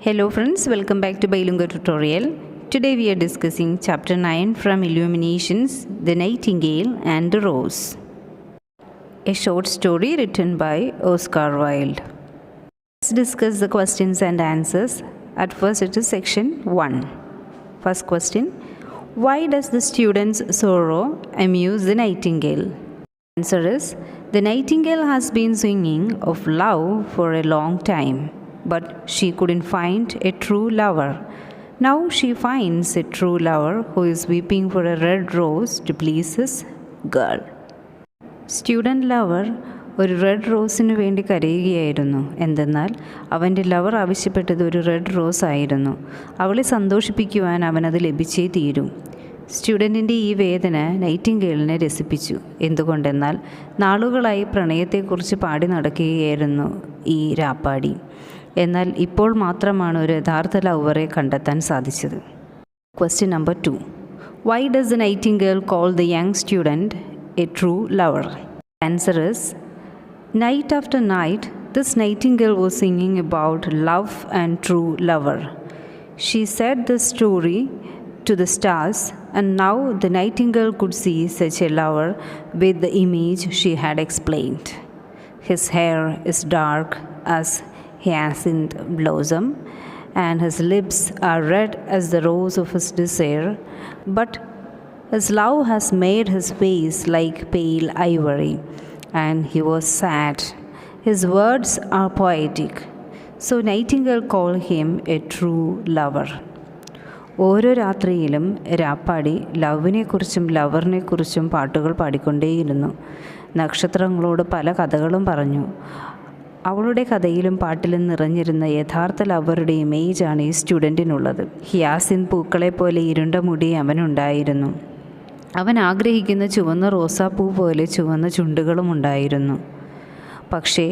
Hello friends, welcome back to Bilingual Tutorial. Today we are discussing chapter 9 from Illuminations, The Nightingale and the Rose. A short story written by Oscar Wilde. Let's discuss the questions and answers. At first it is section 1. First question, why does the student's sorrow amuse the nightingale? Answer is, the nightingale has been singing of love for a long time, but she couldn't find a true lover. Now she finds a true lover who is weeping for a red rose to please his girl. Student lover ഒരു red റോസിന് വേണ്ടി കരയുകയായിരുന്നു. എന്തെന്നാൽ അവൻ്റെ lover ആവശ്യപ്പെട്ടത് ഒരു red rose ആയിരുന്നു. അവളെ സന്തോഷിപ്പിക്കുവാൻ അവനത് ലഭിച്ചേ തീരൂ. സ്റ്റുഡൻറ്റിൻ്റെ ഈ വേദന നൈറ്റിംഗേളിനെ രസിപ്പിച്ചു. എന്തുകൊണ്ടെന്നാൽ നാളുകളായി പ്രണയത്തെക്കുറിച്ച് പാടി നടക്കുകയായിരുന്നു ഈ രാപ്പാടി. എന്നാൽ ഇപ്പോൾ മാത്രമാണ് ഒരു യഥാർത്ഥ ലവറെ കണ്ടെത്താൻ സാധിച്ചത്. Question number 2. Why does the nightingale call the young student a true lover? Answer is, night after night, this nightingale was singing about love and true lover. She said the story to the stars, and now the nightingale could see such a lover with the image she had explained. His hair is dark as hyacinth blossom, and his lips are red as the rose of his desire, but his love has made his face like pale ivory, and he was sad. His words are poetic, so Nightingale called him a true lover. ഓരോ രാത്രിയിലും രാപ്പാടി ലവിനെക്കുറിച്ചും ലവറിനെക്കുറിച്ചും പാട്ടുകൾ പാടിക്കൊണ്ടേയിരുന്നു. നക്ഷത്രങ്ങളോട് പല കഥകളും പറഞ്ഞു. അവളുടെ കഥയിലും പാട്ടിലും നിറഞ്ഞിരുന്ന യഥാർത്ഥ ലവറുടെ ഇമേജാണ് ഈ സ്റ്റുഡൻറ്റിനുള്ളത്. ഹിയാസിന്ത് പൂക്കളെ പോലെ ഇരുണ്ട മുടി അവനുണ്ടായിരുന്നു. അവൻ ആഗ്രഹിക്കുന്ന ചുവന്ന റോസാപ്പൂ പോലെ ചുവന്ന ചുണ്ടുകളും ഉണ്ടായിരുന്നു. പക്ഷേ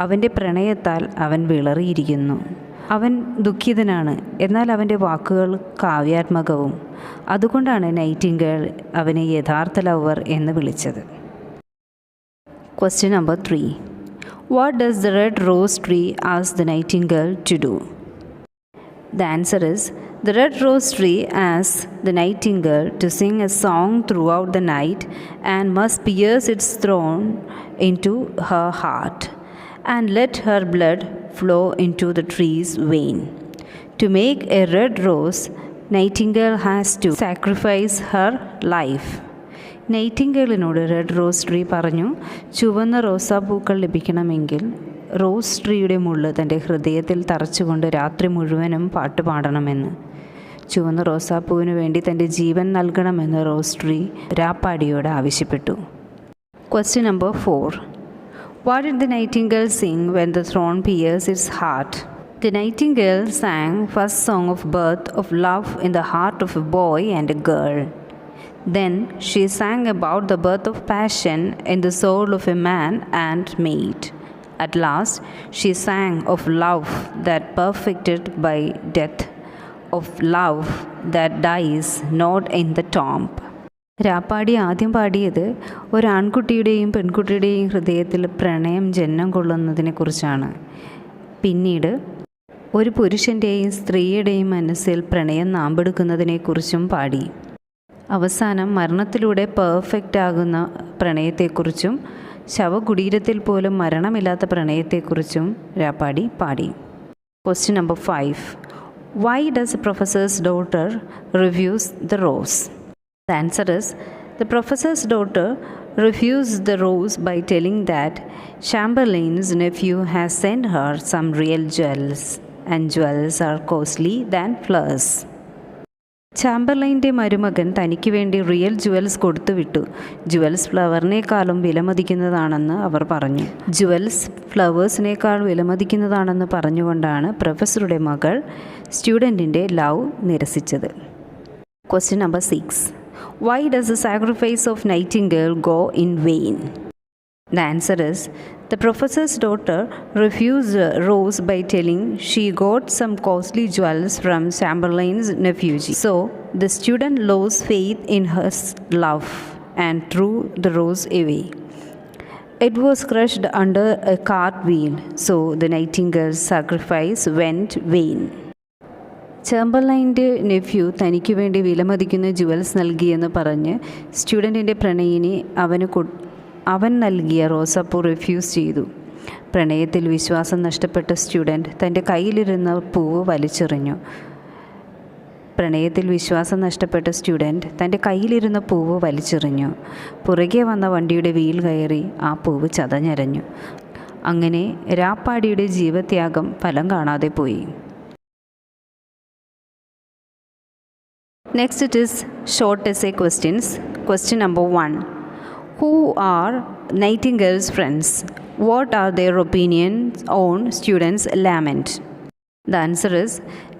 അവൻ്റെ പ്രണയത്താൽ അവൻ വിളറിയിരിക്കുന്നു. അവൻ ദുഃഖിതനാണ്, എന്നാൽ അവൻ്റെ വാക്കുകൾ കാവ്യാത്മകവും. അതുകൊണ്ടാണ് നൈറ്റിംഗേൾ അവനെ യഥാർത്ഥ ലവർ എന്ന് വിളിച്ചത്. Question number 3. What does the red rose tree ask the nightingale to do? The answer is, the red rose tree asks the nightingale to sing a song throughout the night and must pierce its thorn into her heart and let her blood flow into the tree's vein. To make a red rose, Nightingale has to sacrifice her life. നൈറ്റിംഗേളിനോട് red rose tree പറഞ്ഞു, ചുവന്ന റോസാപ്പൂക്കൾ ലഭിക്കണമെങ്കിൽ rose ട്രീയുടെ മുള്ള് തൻ്റെ ഹൃദയത്തിൽ തറച്ചുകൊണ്ട് രാത്രി മുഴുവനും പാട്ട് പാടണമെന്ന്. ചുവന്ന റോസാപ്പൂവിന് വേണ്ടി തൻ്റെ ജീവൻ നൽകണമെന്ന് റോസ് ട്രീ രാപ്പാടിയോട് ആവശ്യപ്പെട്ടു. Question number 4. What did the nightingale sing when the thorn pierced its heart? The nightingale sang first song of birth of love in the heart of a boy and a girl. Then she sang about the birth of passion in the soul of a man and maid. At last she sang of love that perfected by death, of love that dies not in the tomb. രാപ്പാടി ആദ്യം പാടിയത് ഒരാൺകുട്ടിയുടെയും പെൺകുട്ടിയുടെയും ഹൃദയത്തിൽ പ്രണയം ജന്മം കൊള്ളുന്നതിനെക്കുറിച്ചാണ്. പിന്നീട് ഒരു പുരുഷൻ്റെയും സ്ത്രീയുടെയും മനസ്സിൽ പ്രണയം നാമ്പെടുക്കുന്നതിനെക്കുറിച്ചും പാടി. അവസാനം മരണത്തിലൂടെ പെർഫെക്റ്റ് ആകുന്ന പ്രണയത്തെക്കുറിച്ചും ശവകുടീരത്തിൽ പോലും മരണമില്ലാത്ത പ്രണയത്തെക്കുറിച്ചും രാപ്പാടി പാടി. Question number 5. Why does the professor's daughter refuse the rose? The answer is, the professor's daughter refused the rose by telling that Chamberlain's nephew has sent her some real jewels, and jewels are costly than flowers. ചാമ്പർലൈൻ്റെ മരുമകൻ തനിക്ക് വേണ്ടി real jewels കൊടുത്തുവിട്ടു. Jewels ഫ്ലവറിനേക്കാളും വിലമതിക്കുന്നതാണെന്ന് അവർ പറഞ്ഞു. Jewels ഫ്ലവേഴ്സിനേക്കാൾ വിലമതിക്കുന്നതാണെന്ന് പറഞ്ഞുകൊണ്ടാണ് പ്രൊഫസറുടെ മകൾ സ്റ്റുഡൻറ്റിൻ്റെ love നിരസിച്ചത്. Question number 6. Why does the sacrifice of Nightingale go in vain? The answer is, the professor's daughter refused the rose by telling she got some costly jewels from Chamberlain's nephew. So the student lost faith in her love and threw the rose away. It was crushed under a cart wheel, so the nightingale's sacrifice went vain. ചേംബർലൈൻ്റെ nephew തനിക്ക് വേണ്ടി വിലമതിക്കുന്ന jewels നൽകിയെന്ന് പറഞ്ഞ് സ്റ്റുഡൻറ്റിൻ്റെ പ്രണയിനി അവൻ നൽകിയ റോസാപ്പൂ refuse ചെയ്തു. പ്രണയത്തിൽ വിശ്വാസം നഷ്ടപ്പെട്ട സ്റ്റുഡൻറ്റ് തൻ്റെ കയ്യിലിരുന്ന പൂവ് വലിച്ചെറിഞ്ഞു. പുറകെ വന്ന വണ്ടിയുടെ വീൽ കയറി ആ പൂവ് ചതഞ്ഞരഞ്ഞു. അങ്ങനെ രാപ്പാടിയുടെ ജീവത്യാഗം ഫലം കാണാതെ പോയി. Next it is short essay questions. Question number 1. Who are Nightingale's friends? What are their opinions on students' lament? The answer is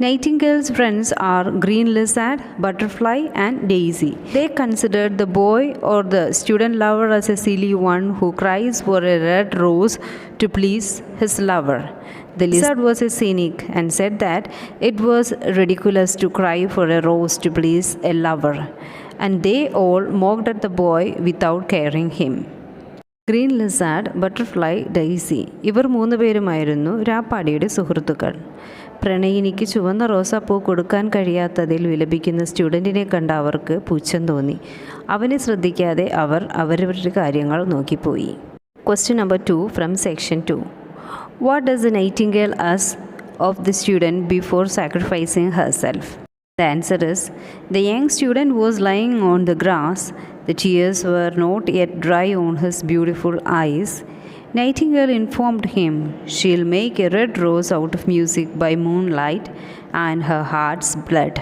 Nightingale's friends are green lizard, butterfly and daisy. They considered the boy or the student lover as a silly one who cries for a red rose to please his lover. The lizard was a cynic and said that it was ridiculous to cry for a rose to please a lover, and they all mocked at the boy without caring him. Green lizard, butterfly, Daisy ഇവർ 3 പേരുമായിരുന്നു രാപ്പാടിയുടെ സുഹൃത്തുക്കൾ. പ്രണയിനിക്ക് ചുവന്ന റോസാപ്പൂ കൊടുക്കാൻ കഴിയാത്തതിൽ വിലപിക്കുന്ന സ്റ്റുഡൻറ്റിനെ കണ്ട അവർക്ക് പുച്ഛം തോന്നി. അവനെ ശ്രദ്ധിക്കാതെ അവർ അവരവരുടെ കാര്യങ്ങൾ നോക്കിപ്പോയി. Question number 2 from section 2. What does the nightingale ask of the student before sacrificing herself? The answer is the young student was lying on the grass. The tears were not yet dry on his beautiful eyes. Nightingale informed him she'll make a red rose out of music by moonlight and her heart's blood.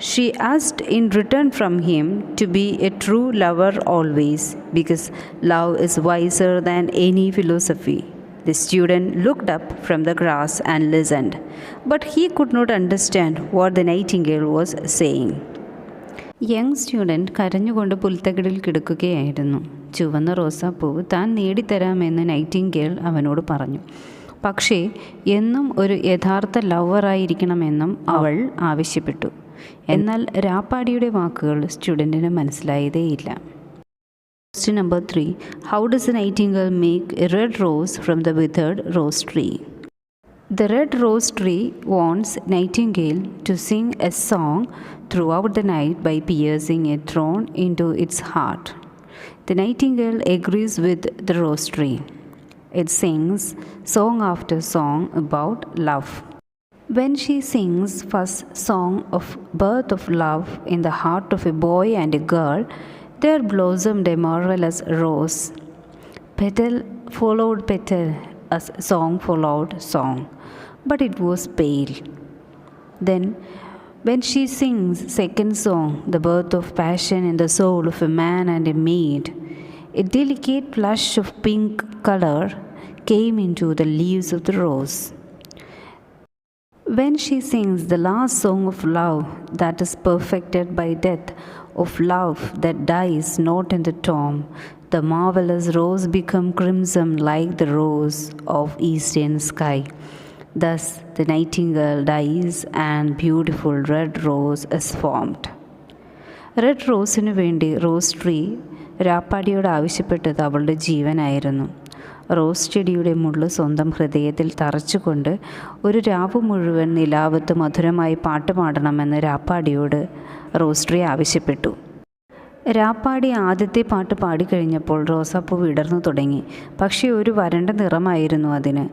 She asked in return from him to be a true lover always, because love is wiser than any philosophy. The student looked up from the grass and listened, but he could not understand what the nightingale was saying. Young student കരഞ്ഞുകൊണ്ട് പുൽത്തകിടിൽ കിടക്കുകയായിരുന്നു. ചുവന്ന റോസാപ്പൂവ് താൻ നേടിത്തരാമെന്ന് Nightingale അവനോട് പറഞ്ഞു. പക്ഷേ എന്നും ഒരു യഥാർത്ഥ ലവറായിരിക്കണമെന്നും അവൾ ആവശ്യപ്പെട്ടു. എന്നാൽ രാപ്പാടിയുടെ വാക്കുകൾ സ്റ്റുഡൻറ്റിന് മനസ്സിലായതേയില്ല. Question number 3. How does the nightingale make a red rose from the withered rose tree? The red rose tree wants Nightingale to sing a song throughout the night by piercing a thorn into its heart. The nightingale agrees with the rose tree. It sings song after song about love. When she sings first song of birth of love in the heart of a boy and a girl, there blossomed a marvelous rose. Petal followed petal, as song followed song, but it was pale. Then, when she sings second song, the birth of passion in the soul of a man and a maid, a delicate flush of pink color came into the leaves of the rose. When she sings the last song of love that is perfected by death, of love that dies not in the tomb, the marvelous rose become crimson like the rose of eastern sky. Thus the nightingale dies and beautiful red rose is formed. Red റോസിനു വേണ്ടി rose tree രാപ്പാടിയോട് ആവശ്യപ്പെട്ടത് അവളുടെ ജീവനായിരുന്നു. Rose ചെടിയുടെ മുള്ള് സ്വന്തം ഹൃദയത്തിൽ തറച്ചുകൊണ്ട് ഒരു രാവ് മുഴുവൻ നിലാവത്ത് മധുരമായി പാട്ട് പാടണമെന്ന് രാപ്പാടിയോട് റോസ് ട്രീ ആവശ്യപ്പെട്ടു. രാപ്പാടി ആദ്യത്തെ പാട്ട് പാടിക്കഴിഞ്ഞപ്പോൾ റോസാപ്പൂ വിടർന്നു തുടങ്ങി. പക്ഷേ ഒരു വരണ്ട നിറമായിരുന്നു അതിന്.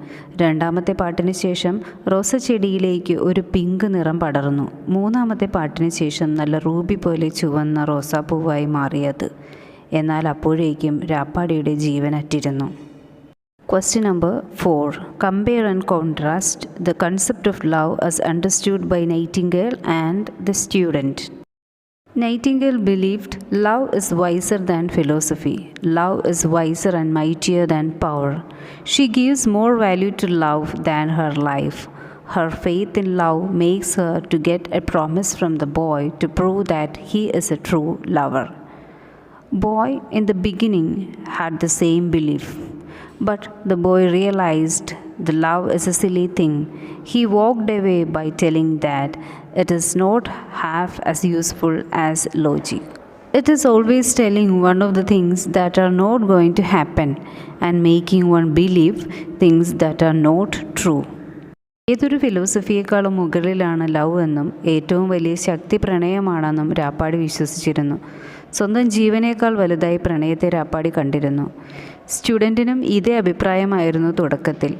രണ്ടാമത്തെ പാട്ടിന് ശേഷം റോസ ചെടിയിലേക്ക് ഒരു പിങ്ക് നിറം പടർന്നു. മൂന്നാമത്തെ പാട്ടിന് ശേഷം നല്ല റൂബി പോലെ ചുവന്ന റോസാപ്പൂവായി മാറിയത്. എന്നാൽ അപ്പോഴേക്കും രാപ്പാടിയുടെ ജീവനറ്റിരുന്നു. Question number 4. Compare and contrast the concept of love as understood by Nightingale and the student. Nightingale believed love is wiser than philosophy. Love is wiser and mightier than power. She gives more value to love than her life. Her faith in love makes her to get a promise from the boy to prove that he is a true lover. Boy in the beginning had the same belief. But the boy realized the love is a silly thing. He walked away by telling that it is not half as useful as logic. It is always telling one of the things that are not going to happen and making one believe things that are not true. ഏതൊരു ഫിലോസഫിയേക്കാളും മുകളിലാണ് love എന്നും ഏറ്റവും വലിയ ശക്തി പ്രണയമാണെന്നും രാപ്പാടി വിശ്വസിച്ചിരുന്നു. സ്വന്തം ജീവനേക്കാൾ വലുതായി പ്രണയത്തെ രാപ്പാടി കണ്ടിരുന്നു. സ്റ്റുഡൻറ്റിനും ഇതേ അഭിപ്രായമായിരുന്നു തുടക്കത്തിൽ.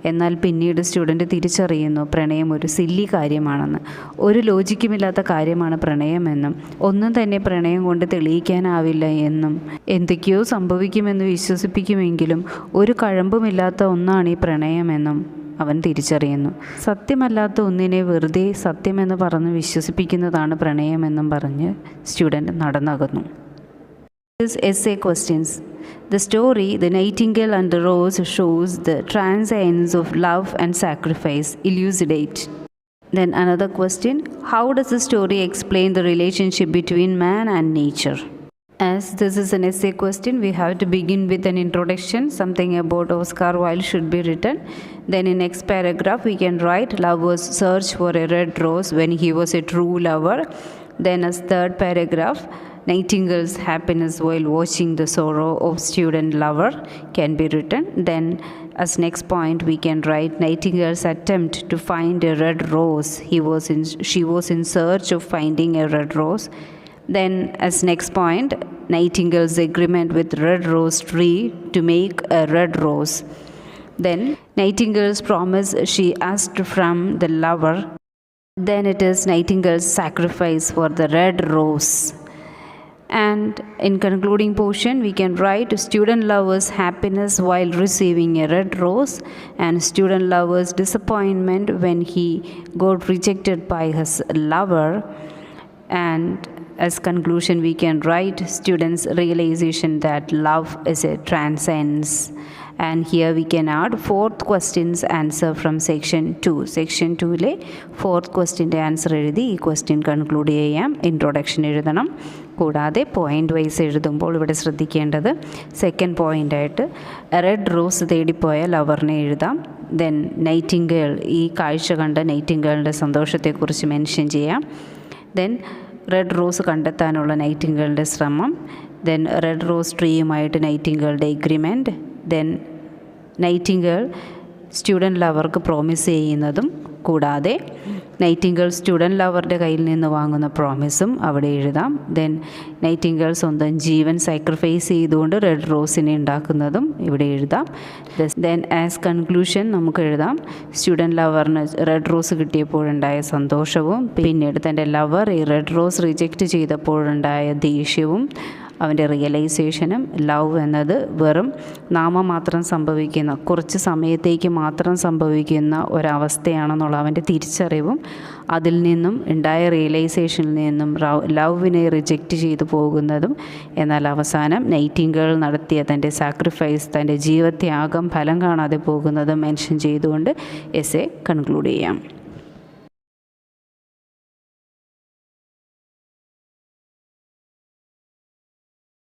എന്നാൽ പിന്നീട് സ്റ്റുഡൻറ്റ് തിരിച്ചറിയുന്നു പ്രണയം ഒരു സില്ലി കാര്യമാണെന്ന്. ഒരു ലോജിക്കുമില്ലാത്ത കാര്യമാണ് പ്രണയമെന്നും ഒന്നും തന്നെ പ്രണയം കൊണ്ട് തെളിയിക്കാനാവില്ല എന്നും എന്തൊക്കെയോ സംഭവിക്കുമെന്ന് വിശ്വസിപ്പിക്കുമെങ്കിലും ഒരു കഴമ്പുമില്ലാത്ത ഒന്നാണ് ഈ പ്രണയമെന്നും അവൻ തിരിച്ചറിയുന്നു. സത്യമല്ലാത്ത ഒന്നിനെ വെറുതെ സത്യമെന്ന് പറഞ്ഞ് വിശ്വസിപ്പിക്കുന്നതാണ് പ്രണയമെന്നും പറഞ്ഞ് student നടന്നകന്നു. Essay questions. The story The Nightingale and the Rose shows the transience of love and sacrifice. Elucidate. Then another question. How does the story explain the relationship between man and nature? As this is an essay question, we have to begin with an introduction. Something about Oscar Wilde should be written. Then in next paragraph we can write lovers search for a red rose when he was a true lover. Then as third paragraph, Nightingale's happiness while watching the sorrow of student lover can be written. Then as next point we can write Nightingale's attempt to find a red rose. She was in search of finding a red rose. Then as next point, Nightingale's agreement with red rose tree to make a red rose. Then Nightingale's promise she asked from the lover. Then it is Nightingale's sacrifice for the red rose. And in concluding portion we can write student lover's happiness while receiving a red rose and student lover's disappointment when he got rejected by his lover. And as conclusion we can write students' realization that love is a transcends. And here we can add fourth question's answer from section 2. Section 2-ലെ fourth questionൻ്റെ answer എഴുതി ഈ question conclude ചെയ്യാം. Introduction എഴുതണം. കൂടാതെ point vice എഴുതുമ്പോൾ ഇവിടെ ശ്രദ്ധിക്കേണ്ടത് സെക്കൻഡ് പോയിൻ്റായിട്ട് റെഡ് റോസ് തേടിപ്പോയ ലവറിനെ എഴുതാം. ദെൻ നൈറ്റിംഗേൾ, ഈ കാഴ്ച കണ്ട നൈറ്റിംഗേളിൻ്റെ സന്തോഷത്തെക്കുറിച്ച് മെൻഷൻ ചെയ്യാം. ദെൻ റെഡ് റോസ് കണ്ടെത്താനുള്ള നൈറ്റിംഗേളിൻ്റെ ശ്രമം. ദെൻ റെഡ് റോസ് ട്രീയുമായിട്ട് നൈറ്റിംഗേളുടെ എഗ്രിമെൻറ്റ്. ദെൻ നൈറ്റിംഗേൾ സ്റ്റുഡൻറ്റ് ലവർക്ക് പ്രോമിസ് ചെയ്യുന്നതും കൂടാതെ നൈറ്റിംഗേൾ സ്റ്റുഡൻറ്റ് ലവറുടെ കയ്യിൽ നിന്ന് വാങ്ങുന്ന പ്രോമിസും അവിടെ എഴുതാം. ദെൻ നൈറ്റിംഗേൾ സ്വന്തം ജീവൻ സാക്രിഫൈസ് ചെയ്തുകൊണ്ട് റെഡ് റോസിനെ ഉണ്ടാക്കുന്നതും ഇവിടെ എഴുതാം. ദെൻ ആസ് കൺക്ലൂഷൻ നമുക്ക് എഴുതാം സ്റ്റുഡൻറ്റ് ലവറിന് റെഡ് റോസ് കിട്ടിയപ്പോഴുണ്ടായ സന്തോഷവും പിന്നീട് തൻ്റെ ലവർ ഈ റെഡ് റോസ് റിജക്റ്റ് ചെയ്തപ്പോഴുണ്ടായ ദേഷ്യവും അവൻ്റെ റിയലൈസേഷനും ലവ് എന്നത് വെറും നാമമാത്രം സംഭവിക്കുന്ന കുറച്ച് സമയത്തേക്ക് മാത്രം സംഭവിക്കുന്ന ഒരവസ്ഥയാണെന്നുള്ള അവൻ്റെ തിരിച്ചറിവും അതിൽ നിന്നും ഉണ്ടായ റിയലൈസേഷനിൽ നിന്നും ലവിനെ റിജക്റ്റ് ചെയ്തു പോകുന്നതും എന്നാൽ അവസാനം നൈറ്റിംഗേൾ നടത്തിയ തൻ്റെ സാക്രിഫൈസ് തൻ്റെ ജീവത്യാഗം ഫലം കാണാതെ പോകുന്നതും മെൻഷൻ ചെയ്തുകൊണ്ട് എസ്സേ കൺക്ലൂഡ് ചെയ്യാം.